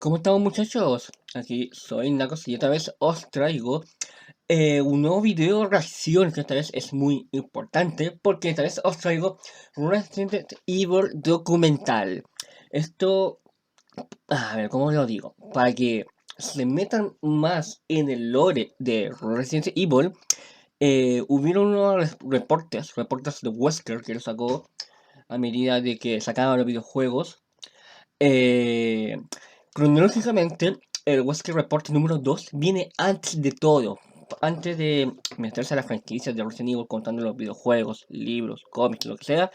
¿Cómo estamos, muchachos? Aquí soy Nackox y esta vez os traigo un nuevo video reacción que esta vez es muy importante porque esta vez os traigo Resident Evil documental. Esto, a ver, ¿cómo lo digo? Para que se metan más en el lore de Resident Evil, hubieron unos reportes de Wesker que lo sacó a medida de que sacaban los videojuegos. Eh, Cronológicamente, el Wesker Report número 2 viene antes de todo. Antes de meterse a la franquicia de Resident Evil contando los videojuegos, libros, cómics, lo que sea,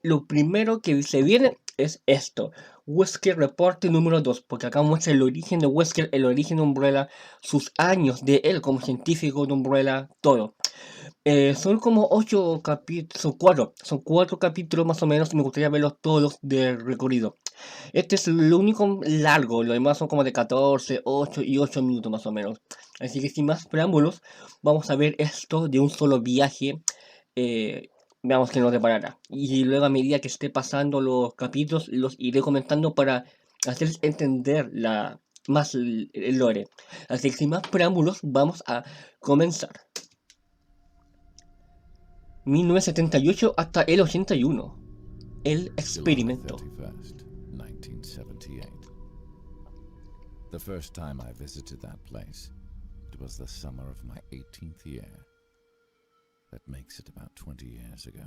lo primero que se viene es esto. Wesker Report número 2, porque acá muestra el origen de Wesker, el origen de Umbrella, sus años de él como científico de Umbrella, todo. Son como 8 capítulos, son cuatro capítulos más o menos, y me gustaría verlos todos de recorrido. Este es lo único largo, lo demás son como de 14, 8 y 8 minutos más o menos. Así que sin más preámbulos, vamos a ver esto de un solo viaje. Veamos qué nos deparará. Y luego a medida que esté pasando los capítulos, los iré comentando para hacerles entender más el lore. Así que sin más preámbulos, vamos a comenzar. 1978 hasta el 81. El experimento. July 31st, 1978. The first time I visited that place, it was the summer of my 18th year. That makes it about 20 years ago.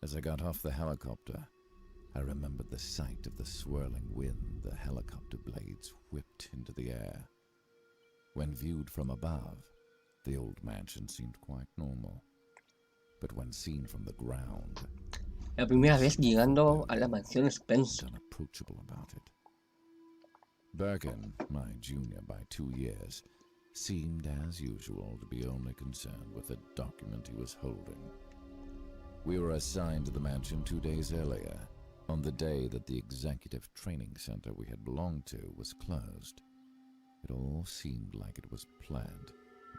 As I got off the helicopter, I remembered the sight of the swirling wind the helicopter blades whipped into the air. When viewed from above, the old mansion seemed quite normal. But when seen from the ground, La primera vez llegando a la mansión Spencer. unapproachable about it. Birkin, my junior by 2 years, seemed as usual to be only concerned with the document he was holding. We were assigned to the mansion 2 days earlier, on the day that the executive training center we had belonged to was closed. It all seemed like it was planned,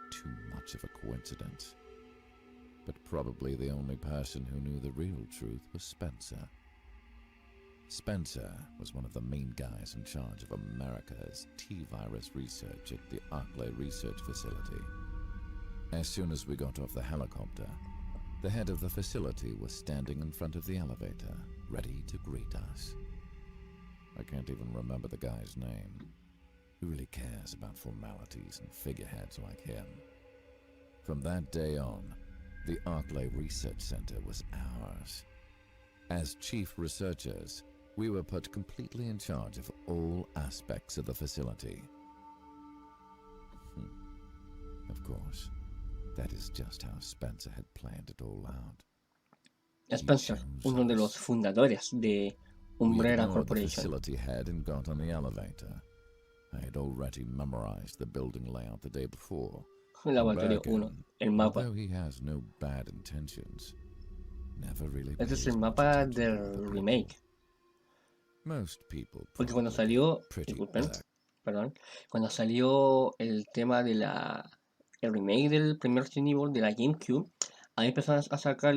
too much of a coincidence. But probably the only person who knew the real truth was Spencer. Spencer was one of the main guys in charge of America's T-virus research at the Arklay Research Facility. As soon as we got off the helicopter, the head of the facility was standing in front of the elevator, ready to greet us. I can't even remember the guy's name. Who really cares about formalities and figureheads like him? From that day on, the Arklay Research Center was ours. As chief researchers, we were put completely in charge of all aspects of the facility. Of course, that is just how Spencer had planned it all out. Spencer, uno de los fundadores de Umbrella The Corporation. facility head and got on the elevator. I had already memorized the building layout the day before. Laboratorio 1, el mapa. Although he has no bad intentions, never really Este es pays el much mapa attention to del other remake. people. Most people Porque cuando probably salió, pretty disculpen, black. perdón, cuando salió el tema de el remake del primer Resident Evil de la GameCube, ahí empezaron a sacar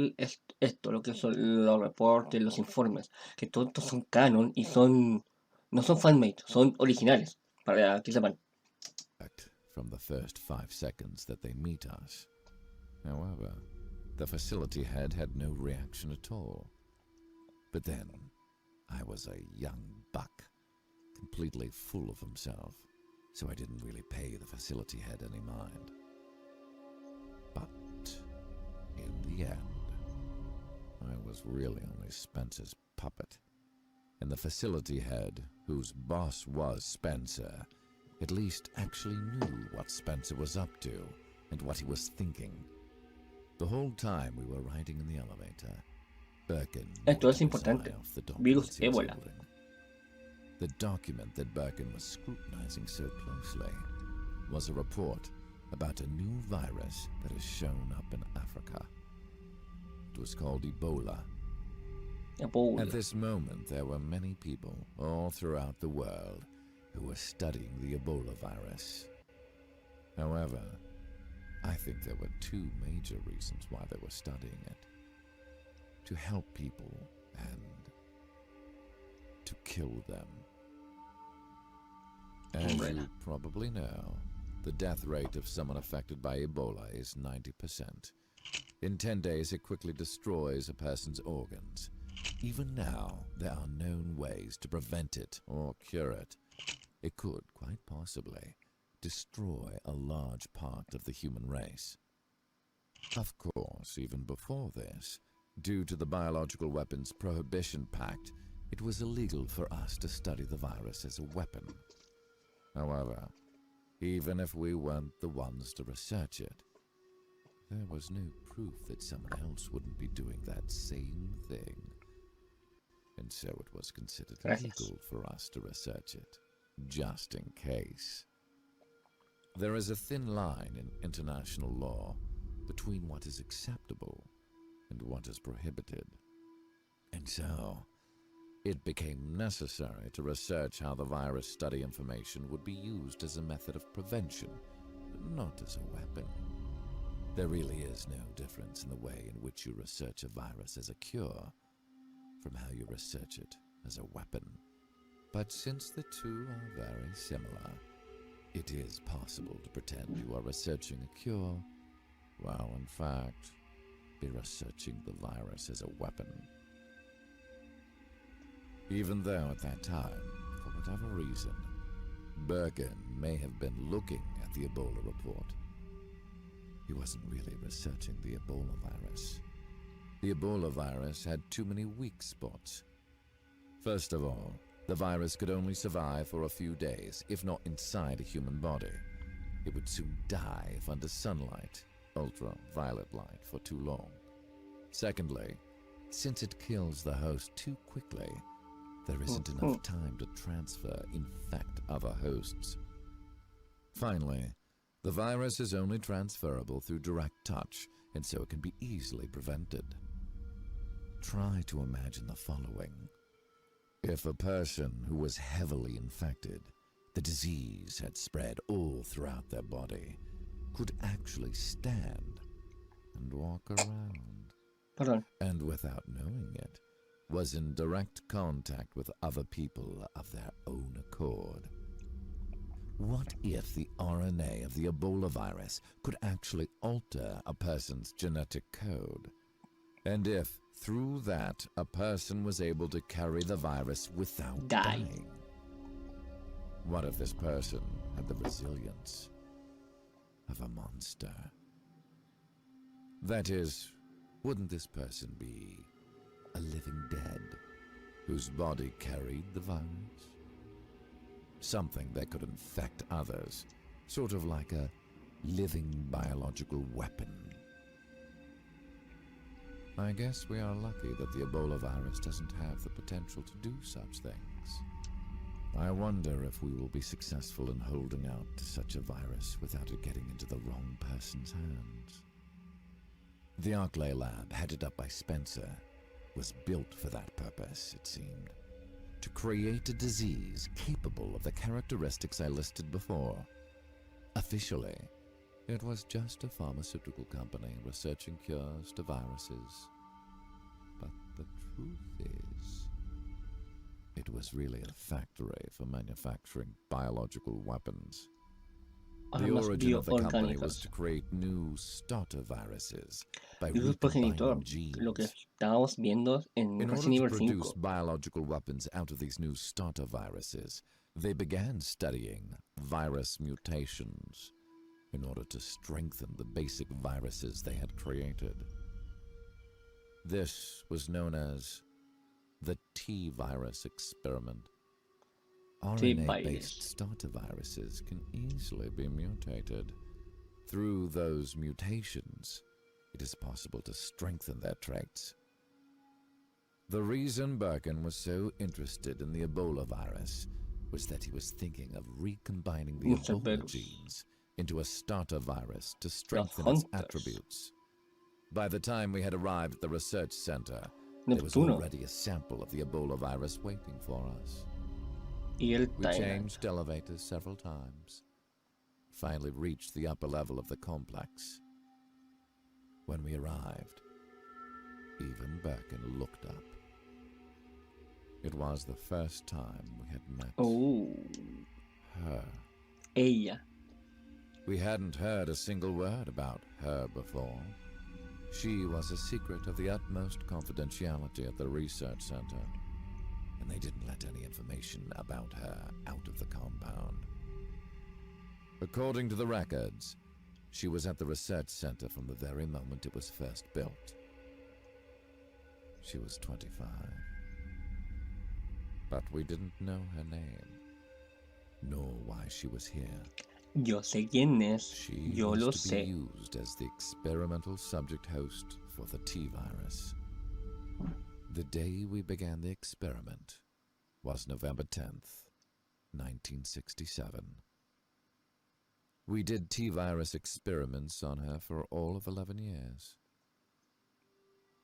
esto, lo que son los reportes, los informes, que todos estos son canon y no son fanmade, son originales, para que sepan. From the first 5 seconds that they meet us. However, the facility head had no reaction at all. But then, I was a young buck, completely full of himself, so I didn't really pay the facility head any mind. But, in the end, I was really only Spencer's puppet. And the facility head, whose boss was Spencer, at least actually knew what Spencer was up to and what he was thinking. The whole time we were riding in the elevator, Birkin Esto es never took his importante. eye off the Virus documents he was ébola. holding. The document that Birkin was scrutinizing so closely was a report about a new virus that has shown up in Africa. It was called Ebola. At this moment, there were many people all throughout the world who were studying the Ebola virus. However, I think there were 2 major reasons why they were studying it. To help people and to kill them. you probably know, the death rate of someone affected by Ebola is 90%. In 10 days, it quickly destroys a person's organs. Even now, there are known ways to prevent it or cure it. It could, quite possibly, destroy a large part of the human race. Of course, even before this, due to the Biological Weapons Prohibition Pact, it was illegal for us to study the virus as a weapon. However, even if we weren't the ones to research it, there was no proof that someone else wouldn't be doing that same thing. And so it was considered legal for us to research it, just in case. There is a thin line in international law between what is acceptable and what is prohibited. And so, it became necessary to research how the virus study information would be used as a method of prevention, not as a weapon. There really is no difference in the way in which you research a virus as a cure from how you research it as a weapon. But since the two are very similar, it is possible to pretend you are researching a cure, while in fact, be researching the virus as a weapon. Even though at that time, for whatever reason, Birkin may have been looking at the Ebola report, he wasn't really researching the Ebola virus. The Ebola virus had too many weak spots. First of all, the virus could only survive for a few days, if not inside a human body. It would soon die if under sunlight, ultraviolet light, for too long. Secondly, since it kills the host too quickly, there isn't enough time to transfer, infect other hosts. Finally, the virus is only transferable through direct touch, and so it can be easily prevented. Try to imagine the following. If a person who was heavily infected, the disease had spread all throughout their body, could actually stand and walk around, and without knowing it, was in direct contact with other people of their own accord. What if the RNA of the Ebola virus could actually alter a person's genetic code? And if, through that, a person was able to carry the virus without dying? What if this person had the resilience of a monster? That is, wouldn't this person be a living dead whose body carried the virus? Something that could infect others, sort of like a living biological weapon. I guess we are lucky that the Ebola virus doesn't have the potential to do such things. I wonder if we will be successful in holding out to such a virus without it getting into the wrong person's hands. The Arklay lab, headed up by Spencer, was built for that purpose, it seemed. To create a disease capable of the characteristics I listed before. Officially, it was just a pharmaceutical company researching cures to viruses. But the truth is, it was really a factory for manufacturing biological weapons. The origin of the company was to create new starter viruses by recombining genes. Lo que estábamos viendo en In order Resident to Evil 5. produce biological weapons out of these new starter viruses, they began studying virus mutations in order to strengthen the basic viruses they had created. This was known as the T-virus experiment. RNA-based starter viruses can easily be mutated. Through those mutations, it is possible to strengthen their traits. The reason Birkin was so interested in the Ebola virus was that he was thinking of recombining the Ebola genes into a starter virus to strengthen its attributes. By the time we had arrived at the research center, there was already a sample of the Ebola virus waiting for us. We changed elevators several times, finally reached the upper level of the complex. When we arrived, even Birkin looked up. It was the first time we had met her. ella. We hadn't heard a single word about her before. She was a secret of the utmost confidentiality at the research center, and they didn't let any information about her out of the compound. According to the records, she was at the research center from the very moment it was first built. She was 25. But we didn't know her name, nor why she was here. Yo sé quién es, She yo lo was to be sé. used as the experimental subject host for the T-virus. The day we began the experiment was November 10th, 1967. We did T-virus experiments on her for all of 11 years.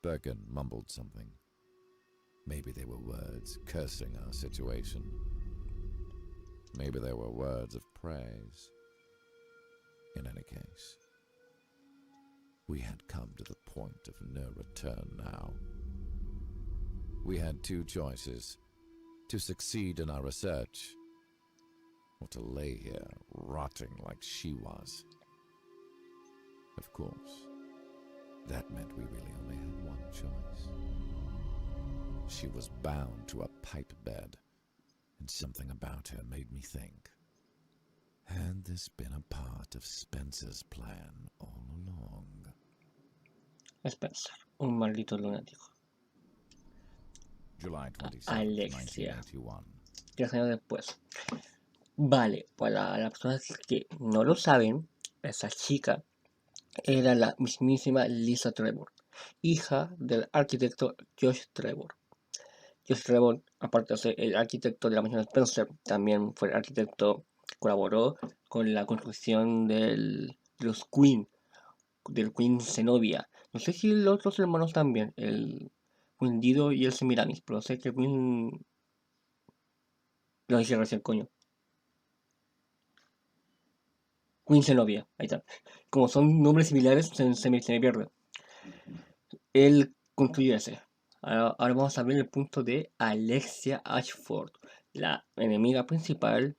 Birkin mumbled something. Maybe they were words cursing our situation. Maybe they were words of praise. In any case, we had come to the point of no return now. We had two choices: to succeed in our research, or to lay here rotting like she was. Of course, that meant we really only had one choice. She was bound to a pipe bed, and something about her made me think. Had this been a part of Spencer's plan all along? Spencer, un maldito lunático. July 27th, Alexia. 1981. 3 años después. Vale, para las personas que no lo saben, esa chica era la mismísima Lisa Trevor, hija del arquitecto Josh Trevor. Josh Trevor, aparte de ser el arquitecto de la mansión Spencer, también fue el arquitecto, colaboró con la construcción del Queen Zenobia. No sé si los otros hermanos también, el Queen Dido y el Semiramis, pero sé que el Queen... Lo dije recién, coño. Queen Zenobia, ahí está. Como son nombres similares, se me pierde. Él construyó ese. Ahora vamos a ver el punto de Alexia Ashford, la enemiga principal,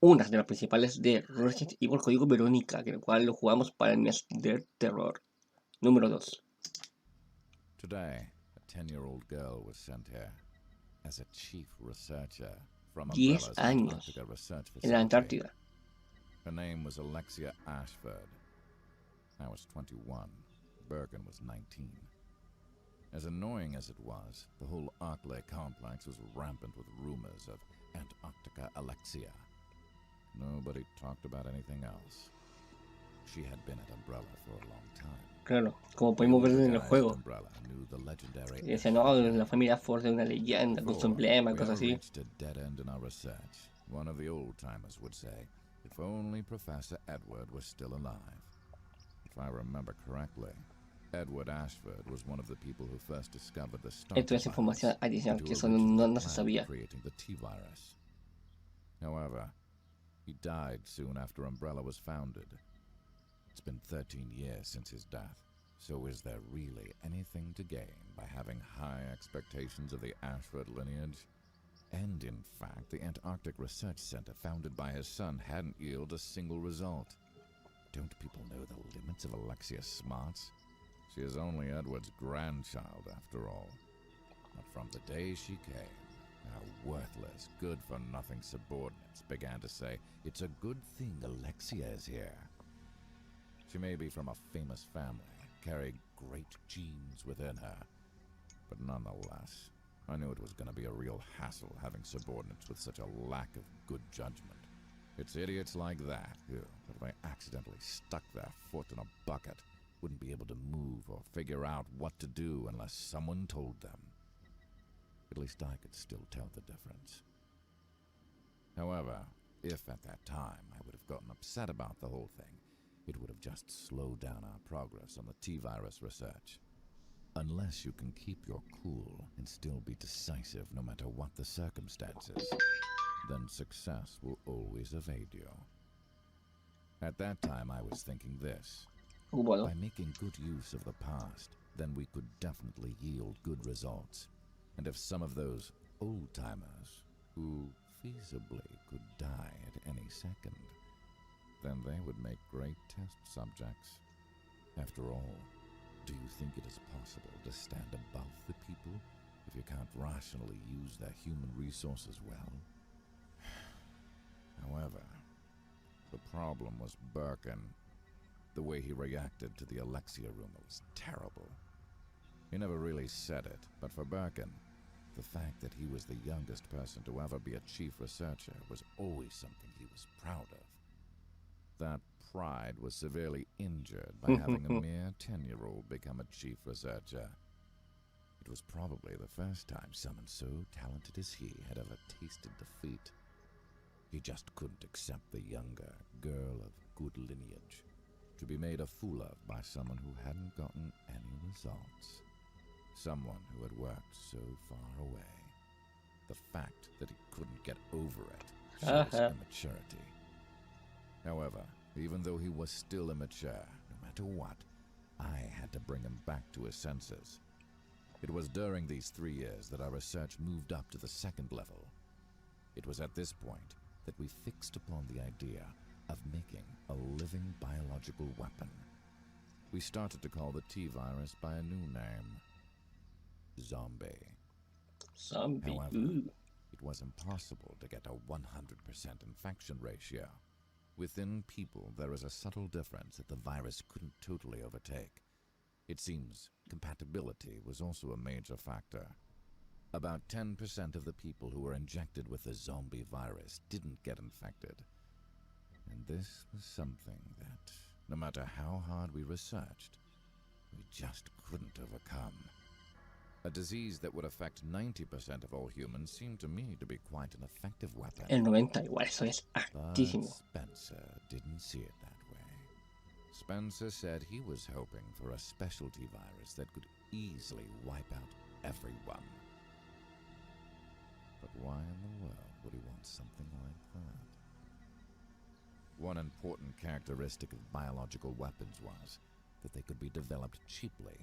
una de las principales de Resident Evil Código Verónica, que el cual lo jugamos para el mes de terror. Número 2. Today, a 10-year-old girl was sent here as a chief researcher from 10 Umbrella's años Antarctica research en la facility. Antártida. Her name was Alexia Ashford. I was 21. Birkin was 19. As annoying as it was, the whole Arklay complex was rampant with rumors of Antarctica Alexia. Nobody talked about anything else. She had been at Umbrella for a long time. Claro, como podemos ver en el juego. Umbrella knew the legendary Y decía, no, la familia Ford es una leyenda con su emblema, cosas así. reached a dead end in our research. One of the old-timers would say, if only Professor Edward was still alive. If I remember correctly, Edward Ashford was one of the people who first discovered the star Esto es información adicional que eso no se sabía. creating the T-virus. However, he died soon after Umbrella was founded. It's been 13 years since his death, so is there really anything to gain by having high expectations of the Ashford lineage? And in fact, the Antarctic Research Center founded by his son hadn't yielded a single result. Don't people know the limits of Alexia's smarts? She is only Edward's grandchild, after all. But from the day she came, our worthless, good-for-nothing subordinates began to say, it's a good thing Alexia is here. She may be from a famous family, carry great genes within her, but nonetheless, I knew it was going to be a real hassle having subordinates with such a lack of good judgment. It's idiots like that who, if they accidentally stuck their foot in a bucket, wouldn't be able to move or figure out what to do unless someone told them. At least I could still tell the difference. However, if at that time I would have gotten upset about the whole thing, it would have just slowed down our progress on the T-virus research. Unless you can keep your cool and still be decisive no matter what the circumstances, then success will always evade you. At that time I was thinking this. Bueno. By making good use of the past, then we could definitely yield good results. And if some of those old-timers, who feasibly could die at any second, then they would make great test subjects. After all, do you think it is possible to stand above the people if you can't rationally use their human resources well? However, the problem was Birkin. The way he reacted to the Alexia rumor was terrible. He never really said it, but for Birkin, the fact that he was the youngest person to ever be a chief researcher was always something he was proud of. That pride was severely injured by having a mere 10-year-old become a chief researcher. It was probably the first time someone so talented as he had ever tasted defeat. He just couldn't accept the younger girl of good lineage to be made a fool of by someone who hadn't gotten any results. Someone who had worked so far away. The fact that he couldn't get over it shows immaturity. However, even though he was still immature, no matter what, I had to bring him back to his senses. It was during these 3 years that our research moved up to the second level. It was at this point that we fixed upon the idea of making a living biological weapon. We started to call the T-virus by a new name, Zombie. However, it was impossible to get a 100% infection ratio. Within people, there is a subtle difference that the virus couldn't totally overtake. It seems compatibility was also a major factor. About 10% of the people who were injected with the zombie virus didn't get infected. And this was something that, no matter how hard we researched, we just couldn't overcome. A disease that would affect 90% of all humans seemed to me to be quite an effective weapon. El 90 igual, eso es But altísimo. Spencer didn't see it that way. Spencer said he was hoping for a specialty virus that could easily wipe out everyone. But why in the world would he want something like that? One important characteristic of biological weapons was that they could be developed cheaply.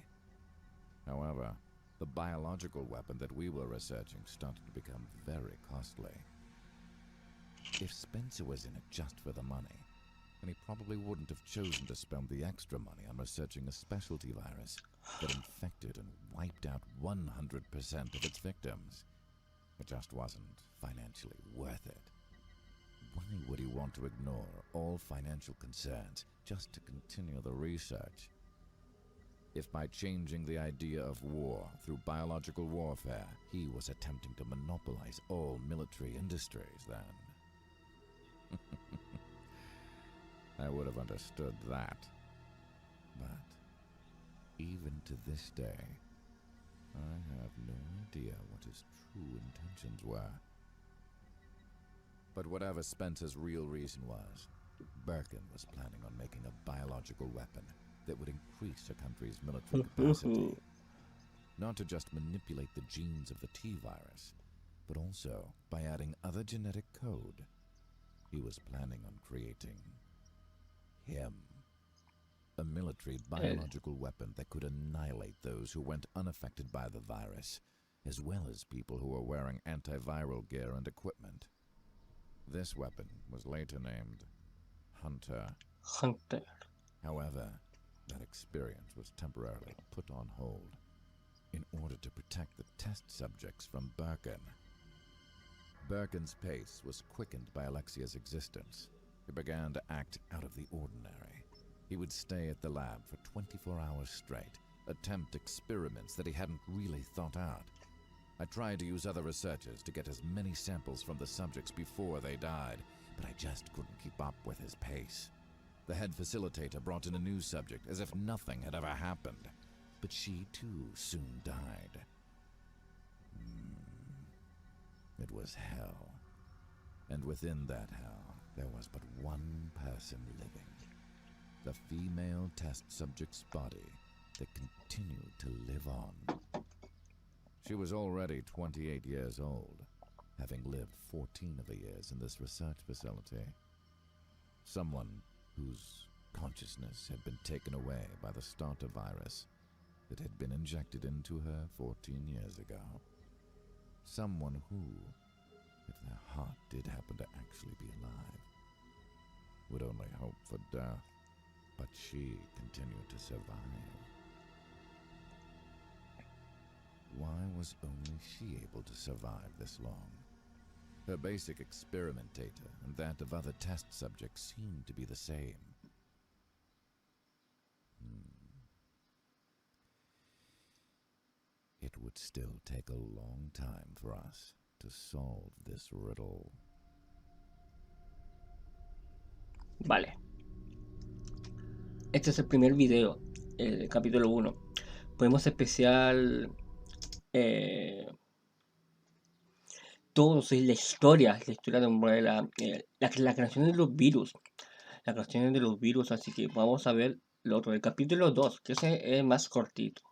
However, the biological weapon that we were researching started to become very costly. If Spencer was in it just for the money, then he probably wouldn't have chosen to spend the extra money on researching a specialty virus that infected and wiped out 100% of its victims. It just wasn't financially worth it. Why would he want to ignore all financial concerns just to continue the research? If by changing the idea of war through biological warfare, he was attempting to monopolize all military industries, then I would have understood that. But even to this day, I have no idea what his true intentions were. But whatever Spencer's real reason was, Birkin was planning on making a biological weapon that would increase a country's military capacity. Not to just manipulate the genes of the T-virus, but also by adding other genetic code. He was planning on creating him. A military biological weapon that could annihilate those who went unaffected by the virus, as well as people who were wearing antiviral gear and equipment. This weapon was later named Hunter. However, that experience was temporarily put on hold in order to protect the test subjects from Birkin. Birkin's pace was quickened by Alexia's existence. He began to act out of the ordinary. He would stay at the lab for 24 hours straight, attempt experiments that he hadn't really thought out. I tried to use other researchers to get as many samples from the subjects before they died, but I just couldn't keep up with his pace. The head facilitator brought in a new subject as if nothing had ever happened, but she too soon died. It was hell. And within that hell, there was but one person living. The female test subject's body that continued to live on. She was already 28 years old, having lived 14 of the years in this research facility. Someone whose consciousness had been taken away by the starter virus that had been injected into her 14 years ago. Someone who, if their heart did happen to actually be alive, would only hope for death, but she continued to survive. Why was only she able to survive this long? Her basic experiment data and that of other test subjects seemed to be the same. It would still take a long time for us to solve this riddle. Vale. Este es el primer video, el capítulo 1. Podemos especial todos, es la historia de Umbrella, la creación de los virus. La creación de los virus, así que vamos a ver lo otro, el capítulo 2, que ese es más cortito.